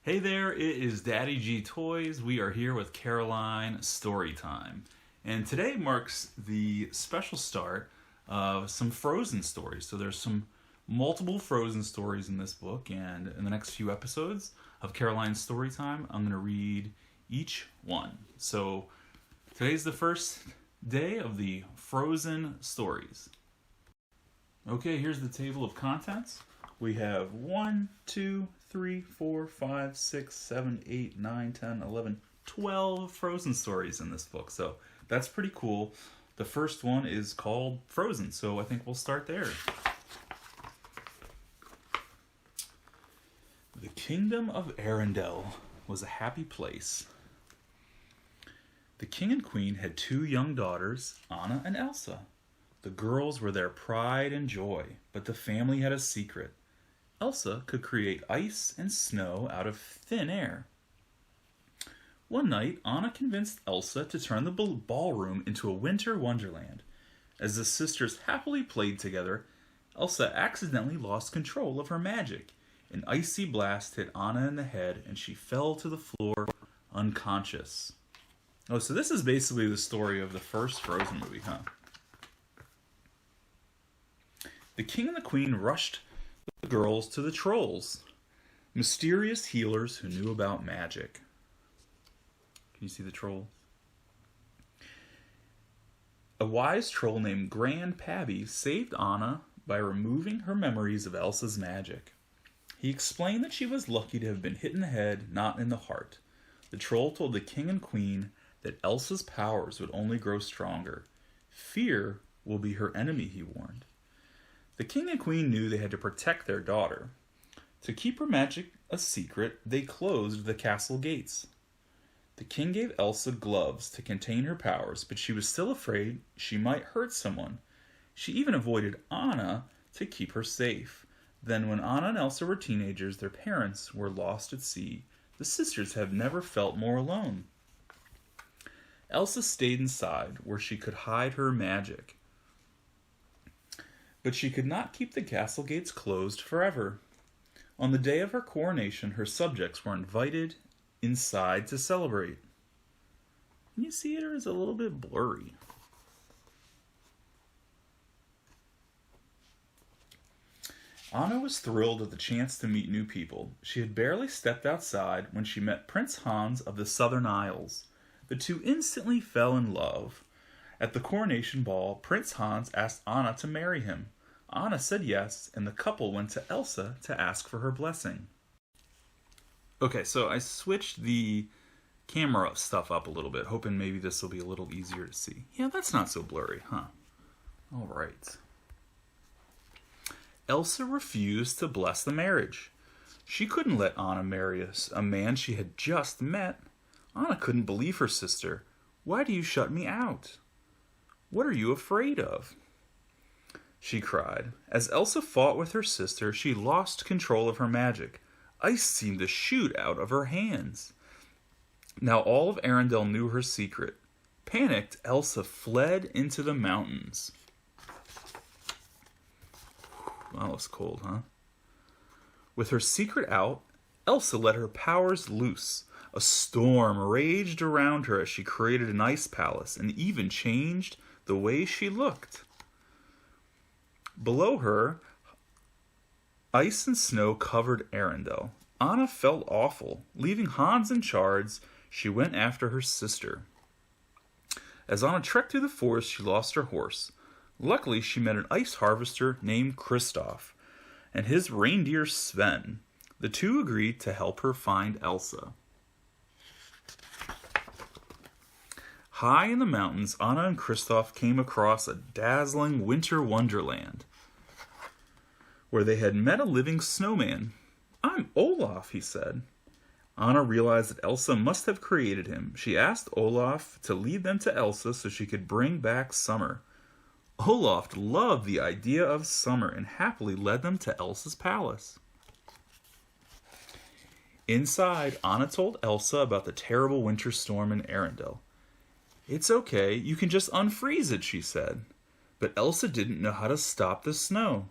Hey there, it is Daddy G Toys. We are here with Caroline Storytime. And today marks the special start of some Frozen stories. So there's some multiple Frozen stories in this book, and in the next few episodes of Caroline's Storytime, I'm going to read each one. So today's the first day of the Frozen stories. Okay, here's the table of contents. We have 1, 2, 3, 4, 5, 6, 7, 8, 9, 10, 11, 12 Frozen stories in this book. So that's pretty cool. The first one is called Frozen, so I think we'll start there. The kingdom of Arendelle was a happy place. The king and queen had 2 young daughters, Anna and Elsa. The girls were their pride and joy, but the family had a secret. Elsa could create ice and snow out of thin air. One night, Anna convinced Elsa to turn the ballroom into a winter wonderland. As the sisters happily played together, Elsa accidentally lost control of her magic. An icy blast hit Anna in the head, and she fell to the floor unconscious. Oh, so this is basically the story of the first Frozen movie, huh? The king and the queen rushed the girls to the trolls, mysterious healers who knew about magic. Can you see the trolls? A wise troll named Grandpappy saved Anna by removing her memories of Elsa's magic. He explained that she was lucky to have been hit in the head, not in the heart. The troll told the king and queen that Elsa's powers would only grow stronger. Fear will be her enemy, he warned. The king and queen knew they had to protect their daughter. To keep her magic a secret, they closed the castle gates. The king gave Elsa gloves to contain her powers, but she was still afraid she might hurt someone. She even avoided Anna to keep her safe. Then when Anna and Elsa were teenagers, their parents were lost at sea. The sisters have never felt more alone. Elsa stayed inside, where she could hide her magic. But she could not keep the castle gates closed forever. On the day of her coronation, her subjects were invited inside to celebrate. Can you see it, or is it a little bit blurry? Anna was thrilled at the chance to meet new people. She had barely stepped outside when she met Prince Hans of the Southern Isles. The two instantly fell in love. At the coronation ball, Prince Hans asked Anna to marry him. Anna said yes, and the couple went to Elsa to ask for her blessing. Okay, so I switched the camera stuff up a little bit, hoping maybe this will be a little easier to see. Yeah, that's not so blurry, huh? All right. Elsa refused to bless the marriage. She couldn't let Anna marry a man she had just met. Anna couldn't believe her sister. Why do you shut me out? What are you afraid of? She cried. As Elsa fought with her sister, she lost control of her magic. Ice seemed to shoot out of her hands. Now all of Arendelle knew her secret. Panicked, Elsa fled into the mountains. That was cold, huh? With her secret out, Elsa let her powers loose. A storm raged around her as she created an ice palace and even changed the way she looked. Below her, ice and snow covered Arendelle. Anna felt awful. Leaving Hans in charge, she went after her sister. As Anna trekked through the forest, she lost her horse. Luckily, she met an ice harvester named Kristoff and his reindeer Sven. The two agreed to help her find Elsa. High in the mountains, Anna and Kristoff came across a dazzling winter wonderland where they had met a living snowman. "I'm Olaf," he said. Anna realized that Elsa must have created him. She asked Olaf to lead them to Elsa so she could bring back summer. Olaf loved the idea of summer and happily led them to Elsa's palace. Inside, Anna told Elsa about the terrible winter storm in Arendelle. "It's okay, you can just unfreeze it," she said. But Elsa didn't know how to stop the snow.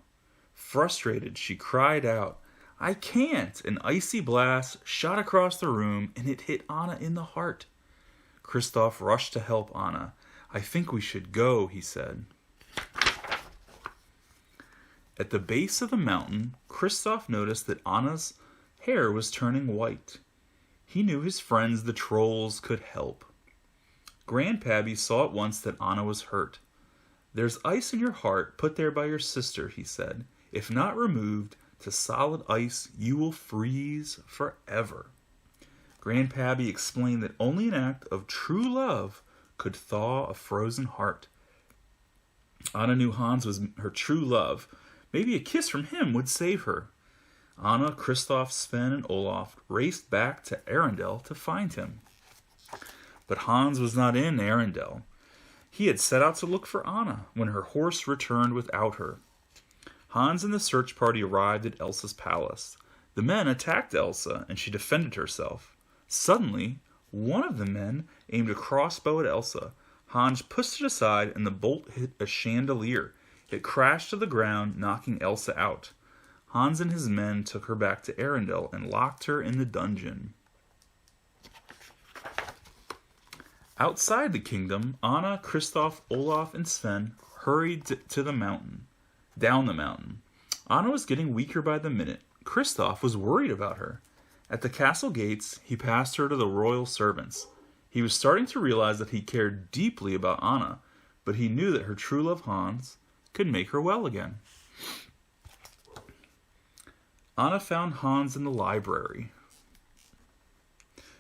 Frustrated, she cried out, I can't! An icy blast shot across the room, and it hit Anna in the heart. Kristoff rushed to help Anna. I think we should go, he said. At the base of the mountain, Kristoff noticed that Anna's hair was turning white. He knew his friends, the trolls, could help. Grandpappy saw at once that Anna was hurt. There's ice in your heart put there by your sister, he said. If not removed to solid ice, you will freeze forever. Grandpappy explained that only an act of true love could thaw a frozen heart. Anna knew Hans was her true love. Maybe a kiss from him would save her. Anna, Kristoff, Sven, and Olaf raced back to Arendelle to find him. But Hans was not in Arendelle. He had set out to look for Anna when her horse returned without her. Hans and the search party arrived at Elsa's palace. The men attacked Elsa, and she defended herself. Suddenly, one of the men aimed a crossbow at Elsa. Hans pushed it aside, and the bolt hit a chandelier. It crashed to the ground, knocking Elsa out. Hans and his men took her back to Arendelle and locked her in the dungeon. Outside the kingdom, Anna, Kristoff, Olaf, and Sven hurried down the mountain. Anna was getting weaker by the minute. Kristoff was worried about her. At the castle gates, he passed her to the royal servants. He was starting to realize that he cared deeply about Anna, but he knew that her true love, Hans, could make her well again. Anna found Hans in the library.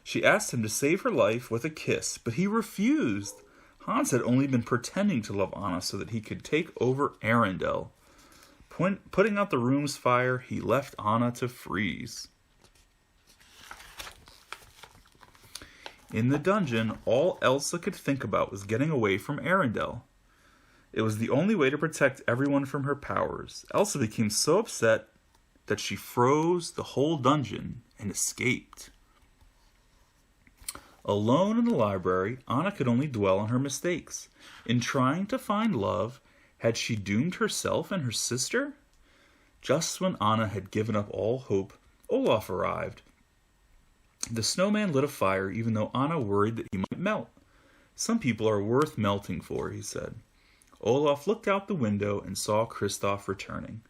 She asked him to save her life with a kiss, but he refused. Hans had only been pretending to love Anna so that he could take over Arendelle. Putting out the room's fire, he left Anna to freeze. In the dungeon, all Elsa could think about was getting away from Arendelle. It was the only way to protect everyone from her powers. Elsa became so upset that she froze the whole dungeon and escaped. Alone in the library, Anna could only dwell on her mistakes. In trying to find love, had she doomed herself and her sister? Just when Anna had given up all hope, Olaf arrived. The snowman lit a fire, even though Anna worried that he might melt. Some people are worth melting for, he said. Olaf looked out the window and saw Kristoff returning.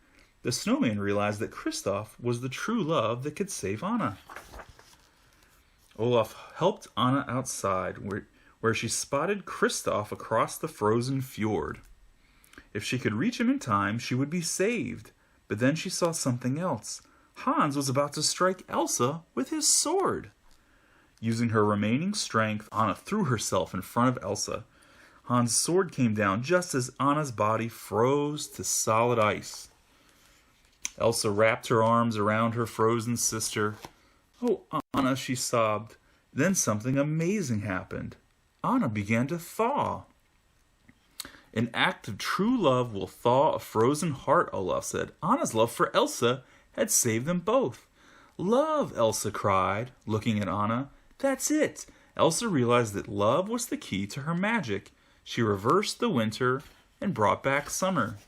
The snowman realized that Kristoff was the true love that could save Anna. Olaf helped Anna outside, where she spotted Kristoff across the frozen fjord. If she could reach him in time, she would be saved. But then she saw something else. Hans was about to strike Elsa with his sword. Using her remaining strength, Anna threw herself in front of Elsa. Hans' sword came down just as Anna's body froze to solid ice. Elsa wrapped her arms around her frozen sister. "Oh, Anna," she sobbed. Then something amazing happened. Anna began to thaw. An act of true love will thaw a frozen heart, Olaf said. Anna's love for Elsa had saved them both. "Love," Elsa cried, looking at Anna. "That's it." Elsa realized that love was the key to her magic. She reversed the winter and brought back summer.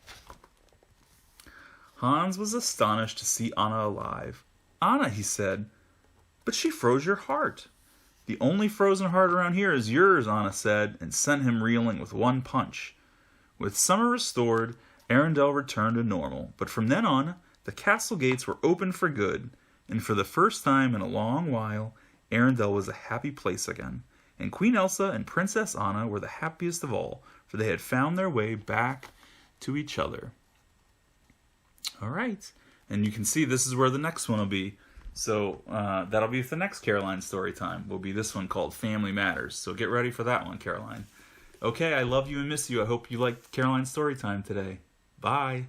Hans was astonished to see Anna alive. "Anna," he said, "but she froze your heart." "The only frozen heart around here is yours," Anna said, and sent him reeling with one punch. With summer restored, Arendelle returned to normal, but from then on, the castle gates were open for good, and for the first time in a long while, Arendelle was a happy place again, and Queen Elsa and Princess Anna were the happiest of all, for they had found their way back to each other. All right, and you can see this is where the next one will be. So that'll be the next Caroline story time. Will be this one called Family Matters. So get ready for that one, Caroline. Okay, I love you and miss you. I hope you liked Caroline's story time today. Bye.